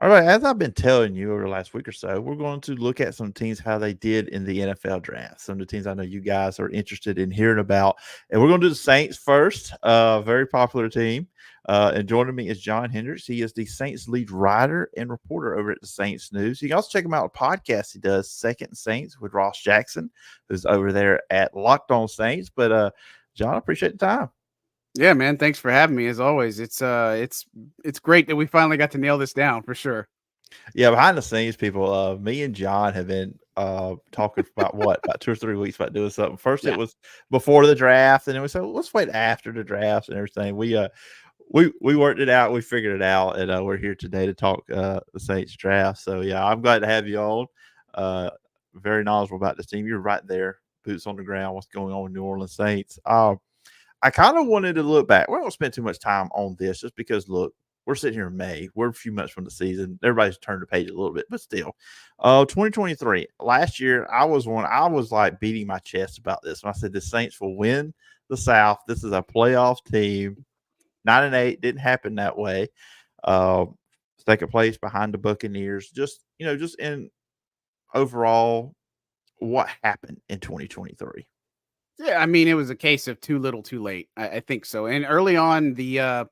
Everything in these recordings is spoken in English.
All right, as I've been telling you over the last week or so, we're going to look at some teams how they did in the NFL draft. Some of the teams I know you guys are interested in hearing about, and we're going to do the Saints first. Very popular team. And joining me is John Hendrix. He is the Saints lead writer and reporter over at the Saints News. You can also check him out on a podcast he does, Second Saints with Ross Jackson, who's over there at Locked On Saints. But John, I appreciate the time. Yeah, man. Thanks for having me. As always, it's great that we finally got to nail this down for sure. Yeah, behind the scenes, people, me and John have been talking for about 2 or 3 weeks about doing something. First, it Yeah, was before the draft, and then we said, well, let's wait after the draft and everything. We worked it out, we figured it out, and we're here today to talk the Saints draft. So yeah, I'm glad to have you on. Uh, Very knowledgeable about this team. You're right there, boots on the ground. What's going on with New Orleans Saints? I kind of wanted to look back. We don't spend too much time on this, just because look, we're sitting here in May. We're a few months from the season. Everybody's turned the page a little bit, but still. 2023. Last year, I was like beating my chest about this. When I said the Saints will win the South. This is a playoff team. 9-8 didn't happen that way. Uh, Second place behind the Buccaneers. Just in overall, what happened in 2023? yeah. I mean, it was a case of too little, too late. I think so. And early on, I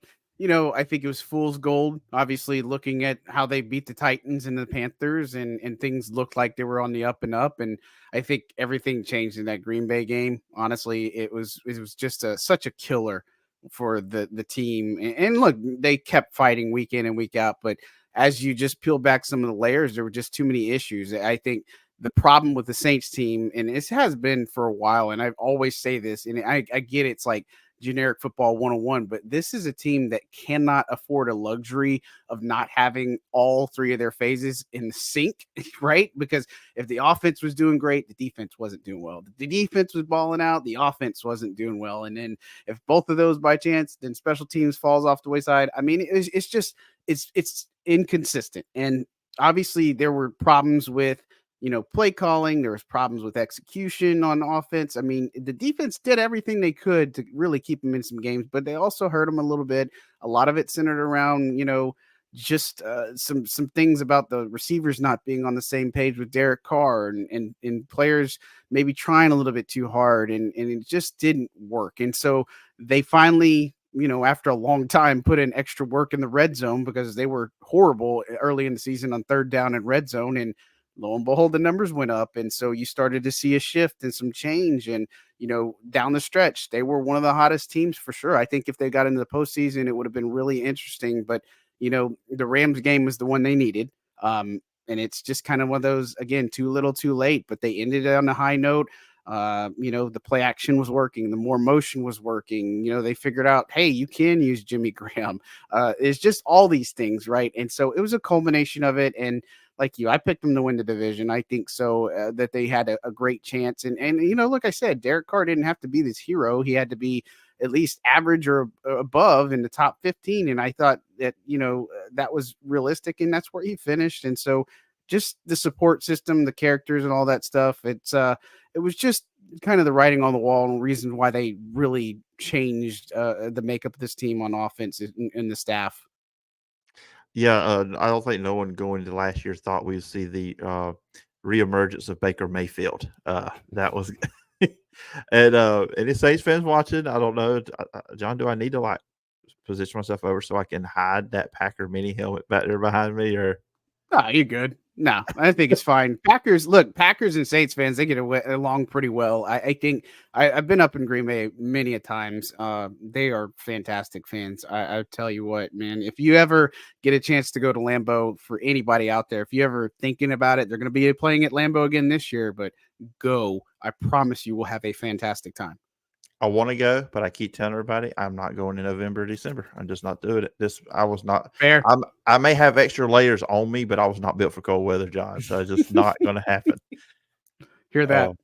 think it was fool's gold. Obviously, looking at how they beat the Titans and the Panthers, and things looked like they were on the up and up. And I think everything changed in that Green Bay game. Honestly, it was just such a killer for the team. And look, they kept fighting week in and week out, but as you just peel back some of the layers, there were just too many issues. I think the problem with the Saints team, and it has been for a while, and I always say this, and I get it's like generic football 101, but this is a team that cannot afford a luxury of not having all three of their phases in sync, right? Because if the offense was doing great, the defense wasn't doing well. The defense was balling out, the offense wasn't doing well. And then if both of those by chance, then special teams falls off the wayside. I mean, it's just it's inconsistent. And obviously there were problems with play calling. There was problems with execution on offense. I mean, the defense did everything they could to really keep them in some games, but they also hurt them a little bit. A lot of it centered around, just some things about the receivers not being on the same page with Derek Carr, and players maybe trying a little bit too hard, and it just didn't work. And so they finally, after a long time, put in extra work in the red zone because they were horrible early in the season on third down and red zone. And lo and behold, the numbers went up. And so you started to see a shift and some change. And, down the stretch, they were one of the hottest teams for sure. I think if they got into the postseason, it would have been really interesting. But, the Rams game was the one they needed. And it's just kind of one of those, again, too little, too late. But they ended it on a high note. The play action was working, the more motion was working. They figured out, hey, you can use Jimmy Graham. It's just all these things, right? And so it was a culmination of it. And like you, I picked them to win the division. I think so, that they had a great chance. And look, I said, Derek Carr didn't have to be this hero. He had to be at least average or above in the top 15. And I thought that, that was realistic, and that's where he finished. And so just the support system, the characters and all that stuff, it was just kind of the writing on the wall and reason why they really changed the makeup of this team on offense and the staff. Yeah, I don't think no one going into last year thought we'd see the reemergence of Baker Mayfield. That was, and any Saints fans watching, I don't know, John, do I need to like position myself over so I can hide that Packer mini helmet back there behind me, or? Oh, you're good. No, I think it's fine. Packers and Saints fans, they get along pretty well. I think I've been up in Green Bay many a times. They are fantastic fans. I tell you what, man, if you ever get a chance to go to Lambeau, for anybody out there, if you ever thinking about it, they're going to be playing at Lambeau again this year, but go. I promise you will have a fantastic time. I want to go, but I keep telling everybody I'm not going in November or December. I'm just not doing it. I was not. Fair. I may have extra layers on me, but I was not built for cold weather, John. So it's just not going to happen. Hear that.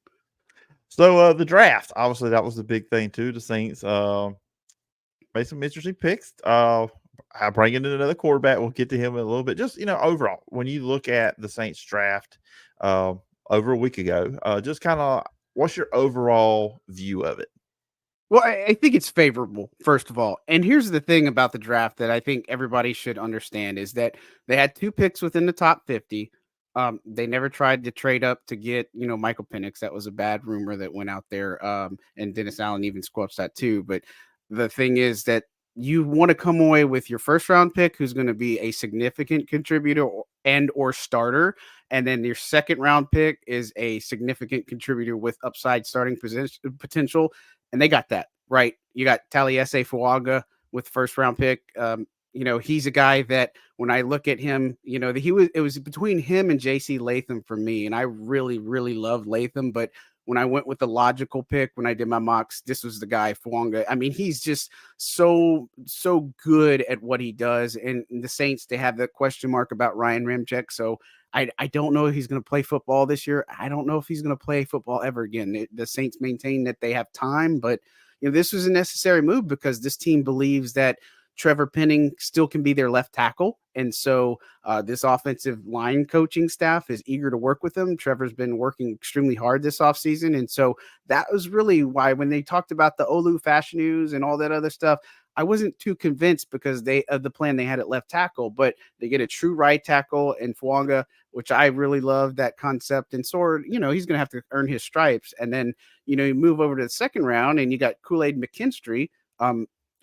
Uh, the draft, obviously, that was the big thing too. The Saints made some interesting picks. I bring in another quarterback. We'll get to him in a little bit. Just overall, when you look at the Saints draft over a week ago, just kind of what's your overall view of it? Well, I think it's favorable, first of all. And here's the thing about the draft that I think everybody should understand is that they had 2 picks within the top 50. They never tried to trade up to get, Michael Penix. That was a bad rumor that went out there. And Dennis Allen even squelched that too. But the thing is that you want to come away with your first round pick, who's going to be a significant contributor and or starter. And then your second round pick is a significant contributor with upside starting potential, and they got that right. You got Taliesin Fuaga with first round pick. He's a guy that when I look at him, it was between him and JC Latham for me, and I really, really love Latham. But when I went with the logical pick, when I did my mocks, this was the guy, Fuanga. I mean, he's just so good at what he does. And the Saints, they have the question mark about Ryan Ramczyk. So I don't know if he's going to play football this year. I don't know if he's going to play football ever again. The Saints maintain that they have time, but this was a necessary move because this team believes that Trevor Penning still can be their left tackle. And so this offensive line coaching staff is eager to work with him. Trevor's been working extremely hard this offseason. And so that was really why when they talked about the Olu Fashion News and all that other stuff, I wasn't too convinced because of the plan they had at left tackle, but they get a true right tackle in Fuanga, which I really love that concept. And Sword, he's going to have to earn his stripes. And then, you move over to the second round and you got Kool-Aid McKinstry.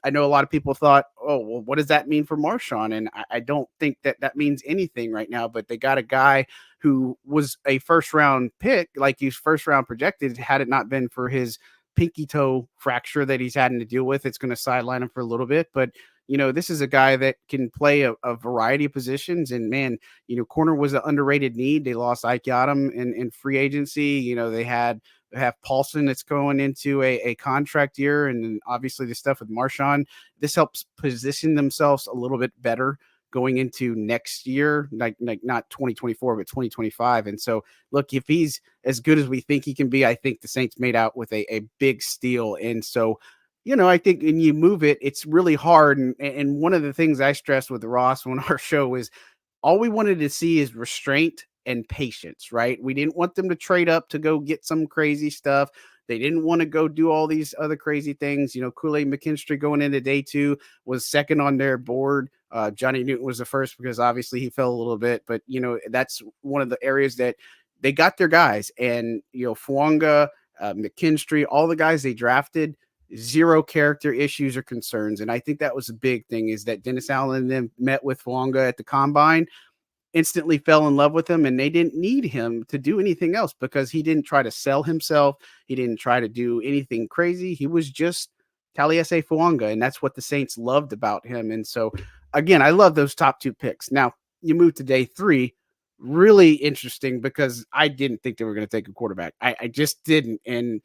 I know a lot of people thought, oh, well, what does that mean for Marshawn? And I don't think that means anything right now, but they got a guy who was a first round pick, like he's first round projected, had it not been for his pinky toe fracture that he's having to deal with. It's going to sideline him for a little bit, but this is a guy that can play a variety of positions. And man, corner was an underrated need. They lost Ike Yadam in free agency. They have Paulson that's going into a contract year. And then obviously the stuff with Marshawn, this helps position themselves a little bit better going into next year, like not 2024, but 2025. And so look, if he's as good as we think he can be, I think the Saints made out with a big steal. And so, I think when you move it, it's really hard. And one of the things I stressed with Ross on our show is all we wanted to see is restraint and patience, right? We didn't want them to trade up to go get some crazy stuff. They didn't want to go do all these other crazy things. Kool-Aid McKinstry going into day 2 was second on their board. Johnny Newton was the first because obviously he fell a little bit, but that's one of the areas that they got their guys. And Fuanga, McKinstry, all the guys they drafted, zero character issues or concerns. And I think that was a big thing is that Dennis Allen and them met with Fuanga at the combine, instantly fell in love with him, and they didn't need him to do anything else because he didn't try to sell himself. He didn't try to do anything crazy. He was just Taliesin Fuanga, and that's what the Saints loved about him. And so, again, I love those top 2 picks. Now, you move to day 3, really interesting because I didn't think they were going to take a quarterback. I just didn't. And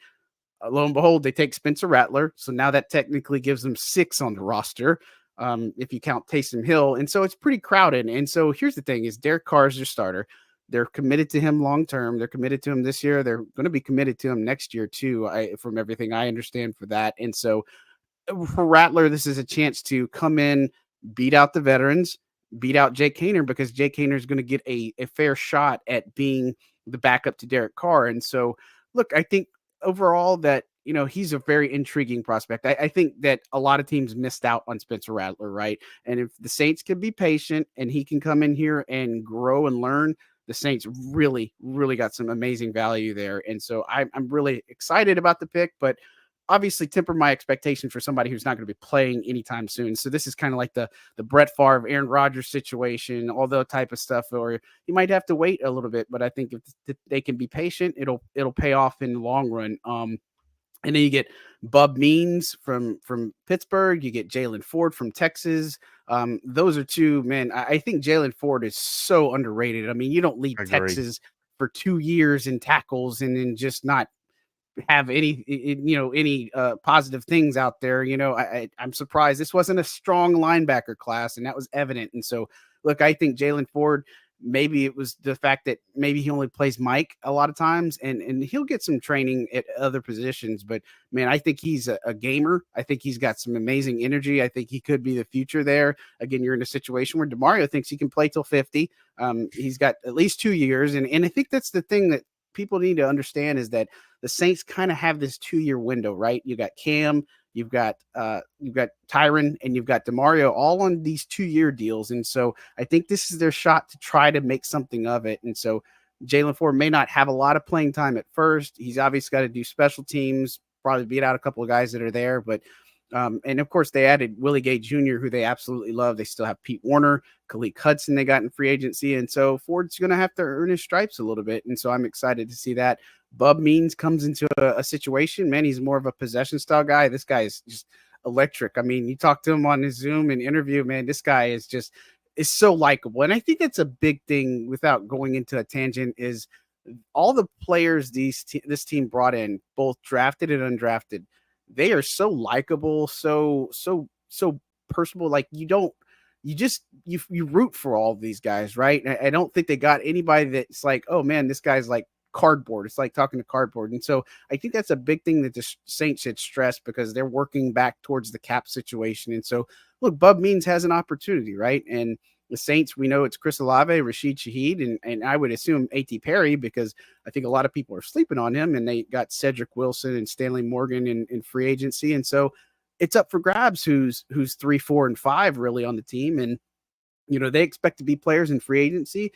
lo and behold, they take Spencer Rattler. So now that technically gives them 6 on the roster. If you count Taysom Hill. And so it's pretty crowded. And so here's the thing is Derek Carr is their starter. They're committed to him long-term. They're committed to him this year. They're going to be committed to him next year too, from everything I understand for that. And so for Rattler, this is a chance to come in, beat out the veterans, beat out Jake Haener because Jake Haener is going to get a fair shot at being the backup to Derek Carr. And so, look, I think overall that he's a very intriguing prospect. I think that a lot of teams missed out on Spencer Rattler, right? And if the Saints can be patient and he can come in here and grow and learn, the Saints really, really got some amazing value there. And so I'm really excited about the pick, but obviously temper my expectation for somebody who's not going to be playing anytime soon. So this is kind of like the Brett Favre, Aaron Rodgers situation, all that type of stuff, or you might have to wait a little bit, but I think if they can be patient, it'll pay off in the long run. And then you get Bub Means from Pittsburgh. You get Jalen Ford from Texas. Those are 2, man. I think Jalen Ford is so underrated. I mean, you don't leave Texas for 2 years in tackles and then just not have any positive things out there. I'm surprised this wasn't a strong linebacker class, and that was evident. And so, look, I think Jalen Ford, maybe it was the fact that maybe he only plays Mike a lot of times, and he'll get some training at other positions. But man, I think he's a gamer. I think he's got some amazing energy. I think he could be the future there. Again, you're in a situation where DeMario thinks he can play till 50. He's got at least 2 years, and I think that's the thing that people need to understand is that the Saints kind of have this 2-year window, right? You got Cam, you've got Tyron, and you've got Demario all on these 2-year deals. And so I think this is their shot to try to make something of it. And so Jalen Ford may not have a lot of playing time at first. He's obviously got to do special teams, probably beat out a couple of guys that are there. But and of course, they added Willie Gay Jr., who they absolutely love. They still have Pete Warner, Khalil Hudson they got in free agency. And so Ford's going to have to earn his stripes a little bit. And so I'm excited to see that. Bub Means comes into a situation, man, he's more of a possession style guy. This guy is just electric. I mean, you talk to him on his Zoom and interview, man, this guy is so likable. And I think that's a big thing without going into a tangent is all the players this team brought in, both drafted and undrafted, they are so likable, so personable. Like you root for all these guys, right? I don't think they got anybody that's like, oh man, this guy's like cardboard. It's like talking to cardboard. And so I think that's a big thing that the Saints should stress because they're working back towards the cap situation. And so look, Bub Means has an opportunity, right? And the Saints, we know it's Chris Olave, Rashid Shaheed, and I would assume A.T. Perry because I think a lot of people are sleeping on him, and they got Cedric Wilson and Stanley Morgan in free agency. And so it's up for grabs who's 3, 4, and 5 really on the team. And, you know, they expect to be players in free agency.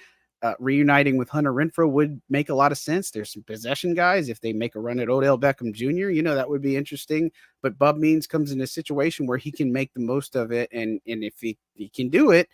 Reuniting with Hunter Renfrow would make a lot of sense. There's some possession guys. If they make a run at Odell Beckham Jr., you know, that would be interesting. But Bub Means comes in a situation where he can make the most of it. And if he can do it,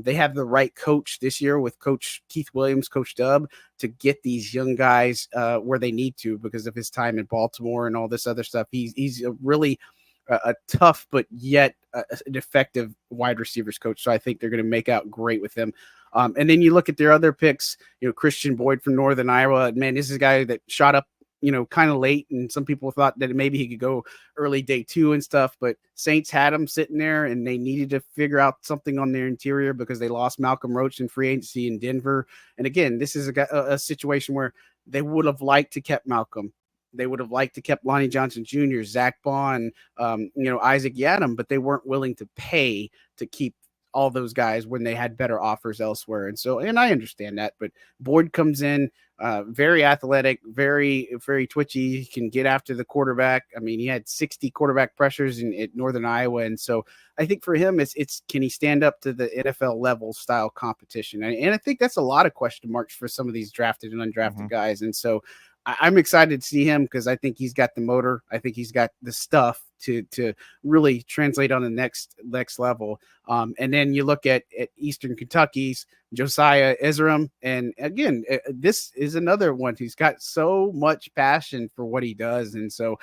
they have the right coach this year with Coach Keith Williams, Coach Dub, to get these young guys where they need to because of his time in Baltimore and all this other stuff. He's a really a tough but yet an effective wide receivers coach. So I think they're going to make out great with him. And then you look at their other picks, you know, Christian Boyd from Northern Iowa. Man, this is a guy that shot up, you know, kind of late. And some people thought that maybe he could go early day 2 and stuff. But Saints had him sitting there and they needed to figure out something on their interior because they lost Malcolm Roach in free agency in Denver. And again, this is a situation where they would have liked to kept Malcolm. They would have liked to kept Lonnie Johnson Jr., Zach Bond, you know, Isaac Yadam, but they weren't willing to pay to keep all those guys when they had better offers elsewhere. And so, and I understand that, but Boyd comes in very athletic, very, very twitchy. He can get after the quarterback. I mean, he had 60 quarterback pressures at Northern Iowa. And so I think for him, it's can he stand up to the NFL level style competition? And I think that's a lot of question marks for some of these drafted and undrafted guys. And so I'm excited to see him because I think he's got the motor. I think he's got the stuff to really translate on the next level. And then you look at Eastern Kentucky's Josiah Ezram. And again, this is another one who's got so much passion for what he does. And so,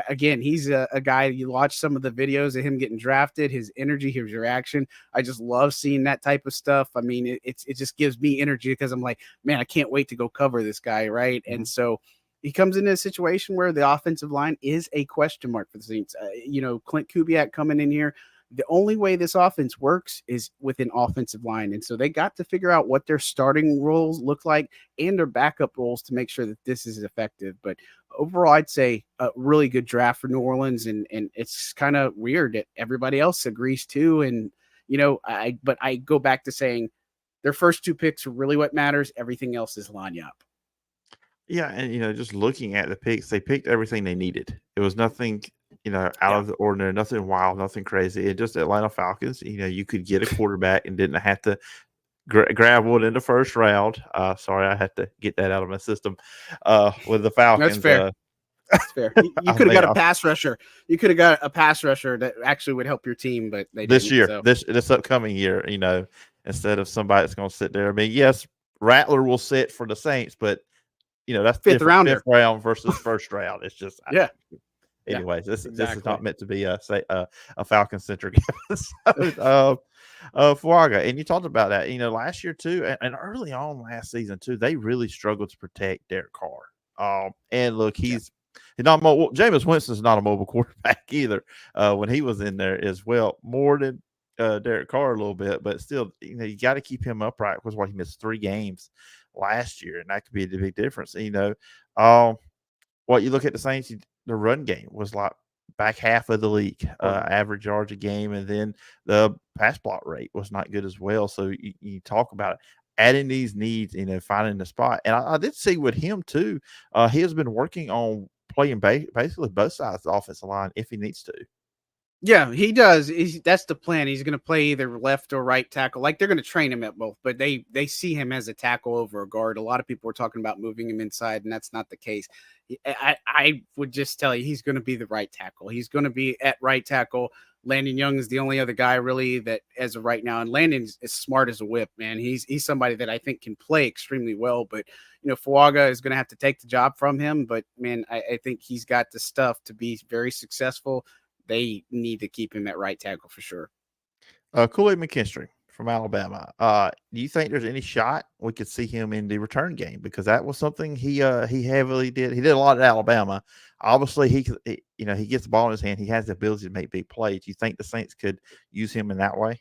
again, he's a guy, you watch some of the videos of him getting drafted, his energy, his reaction. I just love seeing that type of stuff. I mean, it just gives me energy because I'm like, man, I can't wait to go cover this guy, right? And so he comes into a situation where the offensive line is a question mark for the Saints. You know, Clint Kubiak coming in here, the only way this offense works is with an offensive line. And so they got to figure out what their starting roles look like and their backup roles to make sure that this is effective. But overall, I'd say a really good draft for New Orleans. And it's kind of weird that everybody else agrees too. And, you know, but I go back to saying their first 2 picks are really what matters. Everything else is line up. Yeah, and, you know, just looking at the picks, they picked everything they needed. It was nothing, you know, out of the ordinary, nothing wild, nothing crazy. It just Atlanta Falcons, you know, you could get a quarterback and didn't have to grab one in the first round. Sorry, I had to get that out of my system with the Falcons. That's fair. That's fair. You could have got a pass rusher. You could have got a pass rusher that actually would help your team, but they this didn't, year, so. this upcoming year, you know, instead of somebody that's going to sit there. I mean, yes, Rattler will sit for the Saints, but you know, that's fifth round versus first round. It's just Anyways, this is not meant to be a Falcon centric episode. Fuaga, and you talked about that, you know, last year too, and early on last season too, they really struggled to protect Derek Carr. And look, he's not mobile. Jameis Winston's not a mobile quarterback either. When he was in there as well, more than Derek Carr a little bit, but still, you know, you got to keep him upright. Because why he missed 3 games last year, and that could be the big difference. You know, what you look at the Saints, the run game was like back half of the league, average yards a game, and then the pass block rate was not good as well. So you talk about it. adding these needs, finding the spot. And I did see with him too. He has been working on playing basically both sides of the offensive line if he needs to. Yeah, he does. That's the plan. He's going to play either left or right tackle. Like they're going to train him at both, but they see him as a tackle over a guard. A lot of people are talking about moving him inside, and that's not the case. I would just tell you he's going to be the right tackle. He's going to be at right tackle. Landon Young is the only other guy really that as of right now, and Landon's as smart as a whip, man. He's somebody that I think can play extremely well, but Fuaga is going to have to take the job from him. But man, I think he's got the stuff to be very successful. They need to keep him at right tackle for sure. Kool-Aid McKinstry from Alabama. Do you think there's any shot we could see him in the return game? Because that was something he heavily did. He did a lot at Alabama. Obviously, he gets the ball in his hand. He has the ability to make big plays. Do you think the Saints could use him in that way?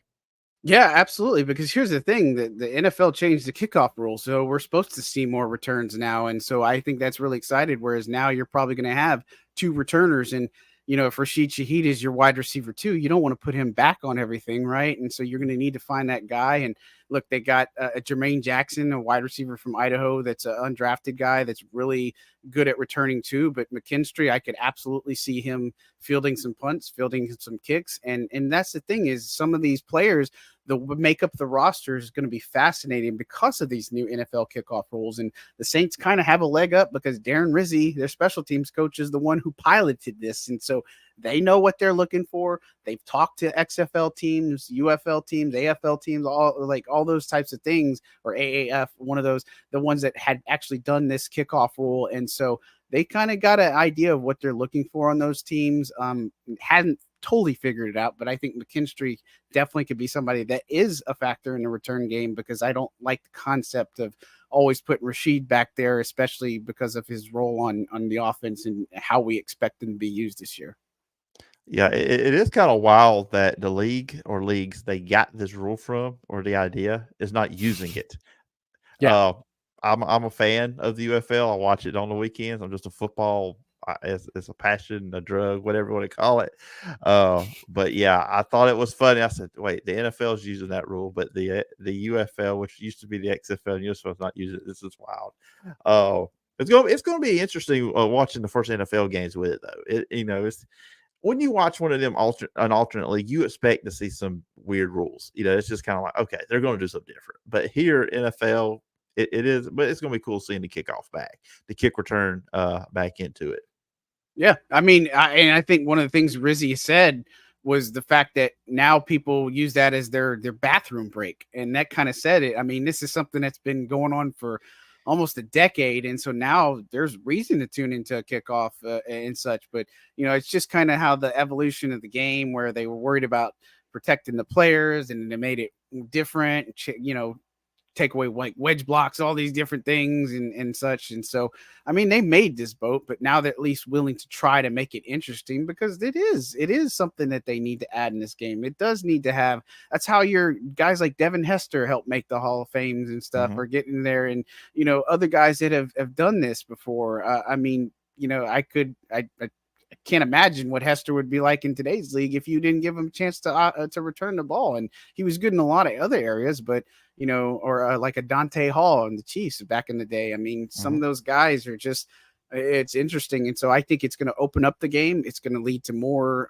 Yeah, absolutely. Because here's the thing: that the NFL changed the kickoff rule, so we're supposed to see more returns now, and so I think that's really excited. Whereas now you're probably going to have two returners, and if Rashid Shaheed is your wide receiver too, you don't want to put him back on everything, right? And so you're going to need to find that guy. And look, they got Jermaine Jackson, a wide receiver from Idaho, that's an undrafted guy that's really good at returning too. But McKinstry, I could absolutely see him fielding some punts, fielding some kicks, and that's the thing is some of these players the make up the roster is going to be fascinating because of these new NFL kickoff rules. And the Saints kind of have a leg up because Darren Rizzi, their special teams coach, is the one who piloted this. And so they know what they're looking for. They've talked to XFL teams, UFL teams, AFL teams, all those types of things, or AAF, one of those, the ones that had actually done this kickoff rule. And so they kind of got an idea of what they're looking for on those teams. Hadn't totally figured it out, but I think McKinstry definitely could be somebody that is a factor in the return game because I don't like the concept of always putting Rashid back there, especially because of his role on the offense and how we expect him to be used this year. Yeah, it is kind of wild that the league or leagues they got this rule from or the idea is not using it. Yeah. Uh, I'm a fan of the UFL. I watch it on the weekends. I'm just a football it's a passion, a drug, whatever you want to call it. But yeah, I thought it was funny. I said, wait, the NFL is using that rule, but the UFL, which used to be the XFL and USFL, is not using it. This is wild. It's gonna be interesting watching the first NFL games with it though. It's when you watch one of them an alternate league, you expect to see some weird rules. It's just kind of like, okay, they're going to do something different. But here, NFL, it is, but it's going to be cool seeing the kickoff back, the kick return back into it. Yeah, I mean, I think one of the things Rizzi said was the fact that now people use that as their bathroom break, and that kind of said it. I mean, this is something that's been going on for almost a decade, and so now there's reason to tune into a kickoff and such. But it's just kind of how the evolution of the game, where they were worried about protecting the players, and they made it different. Take away like wedge blocks, all these different things and such. And so, I mean, they made this boat, but now they're at least willing to try to make it interesting because it is something that they need to add in this game. It does need to have, that's how your guys like Devin Hester help make the Hall of Fames and stuff or get in there. And, other guys that have done this before. I mean, I can't imagine what Hester would be like in today's league if you didn't give him a chance to return the ball. And he was good in a lot of other areas, but or like a Dante Hall in the Chiefs back in the day. I mean, some of those guys are just, it's interesting. And so I think it's going to open up the game. It's going to lead to more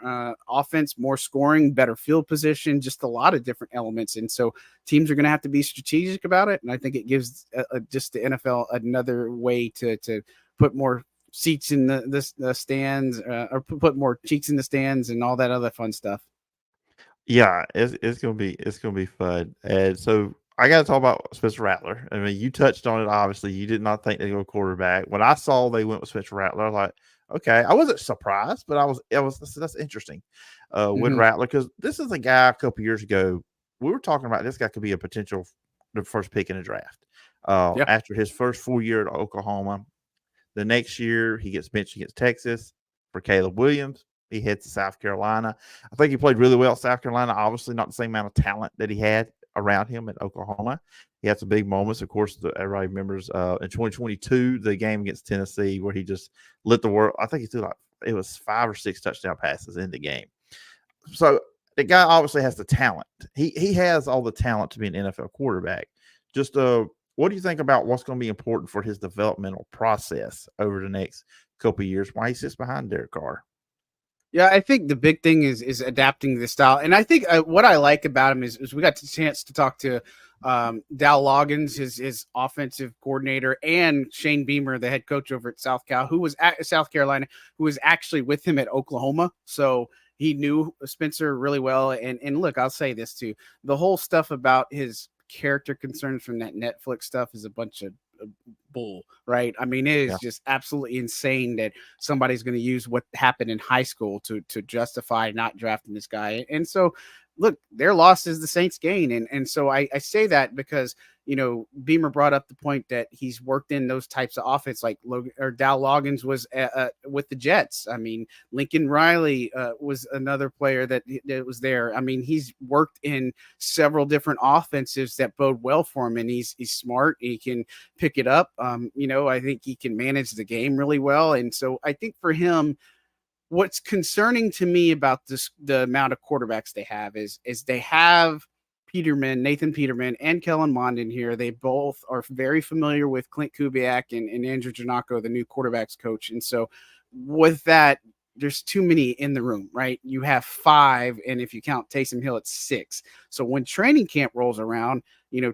offense, more scoring, better field position, just a lot of different elements. And so teams are going to have to be strategic about it. And I think it gives just the NFL another way to put more seats in the stands or put more cheeks in the stands and all that other fun stuff. Yeah, it's gonna be fun. And so I got to talk about Spencer Rattler. I mean, you touched on it. Obviously, you did not think they go quarterback. When I saw they went with Spencer Rattler, I was like, okay, I wasn't surprised, but that's interesting. With Rattler, because this is a guy a couple years ago we were talking about. This guy could be a potential the first pick in the draft. After his first full year at Oklahoma, the next year he gets benched against Texas for Caleb Williams. He heads to South Carolina. I think he played really well at South Carolina. Obviously, not the same amount of talent that he had around him at Oklahoma. He had some big moments. Of course, everybody remembers in 2022, the game against Tennessee where he just lit the world. I think he threw it was 5 or 6 touchdown passes in the game. So the guy obviously has the talent. He has all the talent to be an NFL quarterback. Just what do you think about what's going to be important for his developmental process over the next couple of years? Why he sits behind Derek Carr? Yeah, I think the big thing is adapting the style, and I think what I like about him is we got the chance to talk to Dow Loggins, his offensive coordinator, and Shane Beamer, the head coach over at South Cal, who was at South Carolina, who was actually with him at Oklahoma. So he knew Spencer really well. And look, I'll say this too: the whole stuff about his character concerns from that Netflix stuff is a bunch of bull, right? I mean, it is Yeah. just absolutely insane that somebody's going to use what happened in high school to justify not drafting this guy. And so, look, their loss is the Saints' gain, and so I say that because Beamer brought up the point that he's worked in those types of offense, like Logan or Dow Loggins was with the Jets. I mean, Lincoln Riley was another player that was there. I mean, he's worked in several different offenses that bode well for him, and he's smart. He can pick it up. I think he can manage the game really well, and so I think for him, what's concerning to me about the amount of quarterbacks they have is they have Nathan Peterman, and Kellen Mond in here. They both are very familiar with Clint Kubiak and Andrew Janocko, the new quarterbacks coach. And so with that, there's too many in the room, right? You have 5, and if you count Taysom Hill, it's 6. So when training camp rolls around,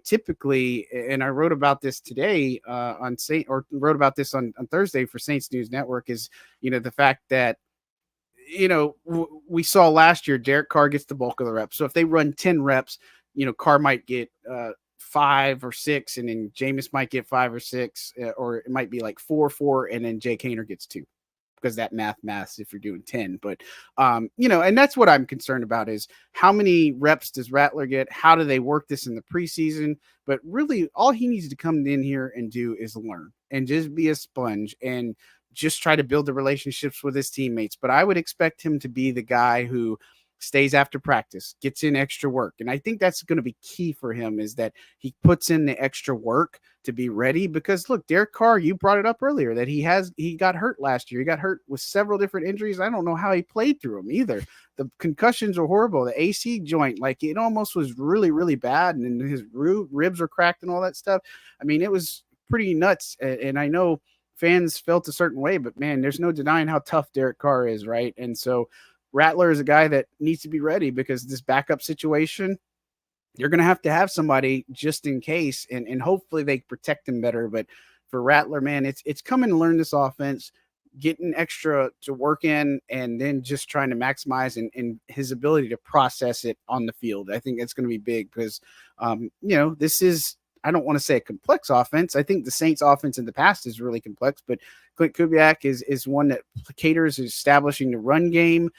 typically, and I wrote about this today wrote about this on Thursday for Saints News Network, is the fact that we saw last year Derek Carr gets the bulk of the reps. So if they run 10 reps, Carr might get 5 or 6, and then Jameis might get 5 or 6, or it might be like 4, and then Jake Haener gets 2, because that math if you're doing 10. But and that's what I'm concerned about, is how many reps does Rattler get? How do they work this in the preseason? But really, all he needs to come in here and do is learn and just be a sponge and just try to build the relationships with his teammates. But I would expect him to be the guy who stays after practice, gets in extra work. And I think that's going to be key for him, is that he puts in the extra work to be ready. Because look, Derek Carr, you brought it up earlier that he got hurt last year. He got hurt with several different injuries. I don't know how he played through them either. The concussions are horrible. The AC joint, like, it almost was really, really bad. And his ribs were cracked and all that stuff. I mean, it was pretty nuts. And I know fans felt a certain way, but man, there's no denying how tough Derek Carr is, right? And so Rattler is a guy that needs to be ready, because this backup situation, you're going to have somebody just in case, and hopefully they protect him better. But for Rattler, man, it's coming to learn this offense, getting extra to work in, and then just trying to maximize and his ability to process it on the field. I think it's going to be big, because this is, I don't want to say a complex offense. I think the Saints offense in the past is really complex, but Clint Kubiak is one that caters establishing the run game,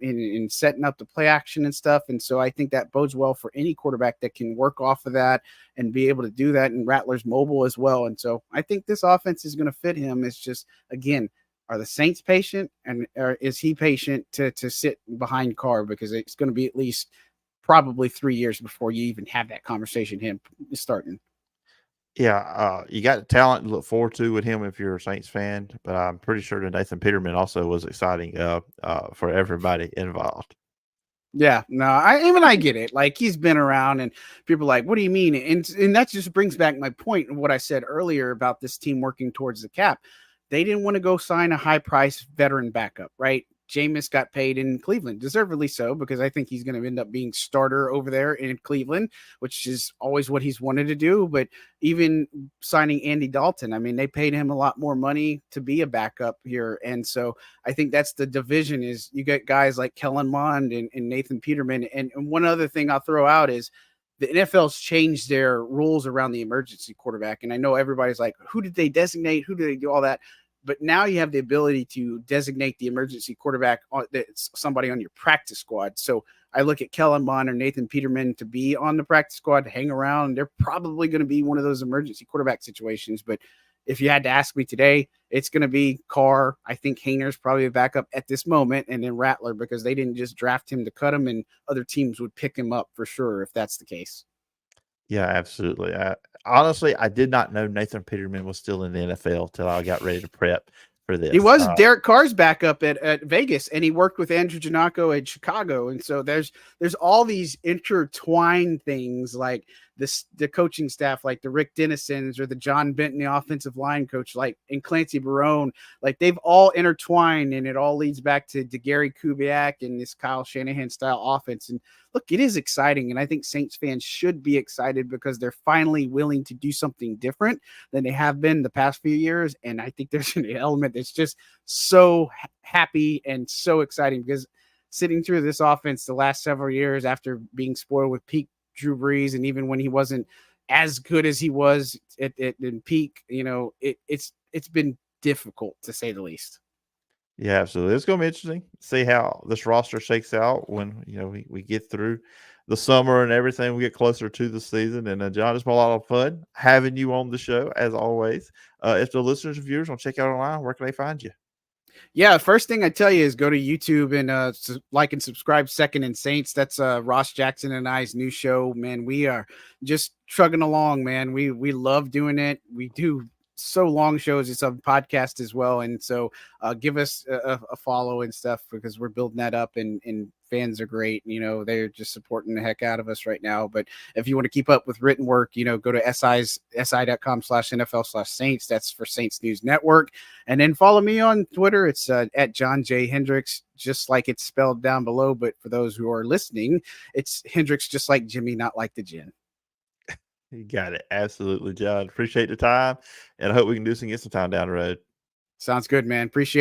in setting up the play action and stuff. And so I think that bodes well for any quarterback that can work off of that and be able to do that. And Rattler's mobile as well. And so I think this offense is going to fit him. It's just, again, are the Saints patient, or is he patient to sit behind Carr? Because it's going to be at least probably 3 years before you even have that conversation him starting. Yeah, you got talent to look forward to with him if you're a Saints fan, but I'm pretty sure that Nathan Peterman also was exciting for everybody involved. Yeah, no, I get it. Like, he's been around, and people are like, what do you mean? And that just brings back my point of what I said earlier about this team working towards the cap. They didn't want to go sign a high price veteran backup, right? Jameis got paid in Cleveland, deservedly so, because I think he's going to end up being starter over there in Cleveland, which is always what he's wanted to do. But even signing Andy Dalton, I mean, they paid him a lot more money to be a backup here. And so I think that's the division, is you get guys like Kellen Mond and Nathan Peterman. And one other thing I'll throw out is the NFL's changed their rules around the emergency quarterback. And I know everybody's like, who did they designate? Who did they do all that? But now you have the ability to designate the emergency quarterback that's somebody on your practice squad. So I look at Kellen Mond or Nathan Peterman to be on the practice squad, to hang around. They're probably going to be one of those emergency quarterback situations. But if you had to ask me today, it's going to be Carr. I think Haener's probably a backup at this moment, and then Rattler, because they didn't just draft him to cut him, and other teams would pick him up for sure if that's the case. Yeah, absolutely. Honestly, I did not know Nathan Peterman was still in the NFL till I got ready to prep for He this. was Derek Carr's backup at Vegas, and he worked with Andrew Janocko at Chicago. And so there's all these intertwined things, like the coaching staff, like the Rick Dennisons or the John Benton, the offensive line coach, like and Clancy Barone, like they've all intertwined, and it all leads back to Gary Kubiak and this Kyle Shanahan style offense. And look, it is exciting, and I think Saints fans should be excited because they're finally willing to do something different than they have been the past few years. And I think there's an element that's just so happy and so exciting, because sitting through this offense the last several years after being spoiled with peak Drew Brees, and even when he wasn't as good as he was in peak, it's been difficult, to say the least. Yeah, absolutely. It's going to be interesting. See how this roster shakes out when we get through the summer and everything. We get closer to the season. And John, it's been a lot of fun having you on the show as always. If the listeners and viewers want to check out online, where can they find you? Yeah, first thing I tell you is go to YouTube and like and subscribe. Second and Saints. That's Ross Jackson and I's new show. Man, we are just chugging along, man. We love doing it. We do so long shows. It's a podcast as well, and so give us a follow and stuff, because we're building that up, and fans are great. They're just supporting the heck out of us right now. But if you want to keep up with written work, go to si.com/NFL/Saints. That's for Saints News Network. And then follow me on Twitter. It's at John J. Hendrix, just like it's spelled down below. But for those who are listening, it's Hendrix, just like Jimmy, not like the gin. You got it. Absolutely, John. Appreciate the time. And I hope we can do some get some time down the road. Sounds good, man. Appreciate it.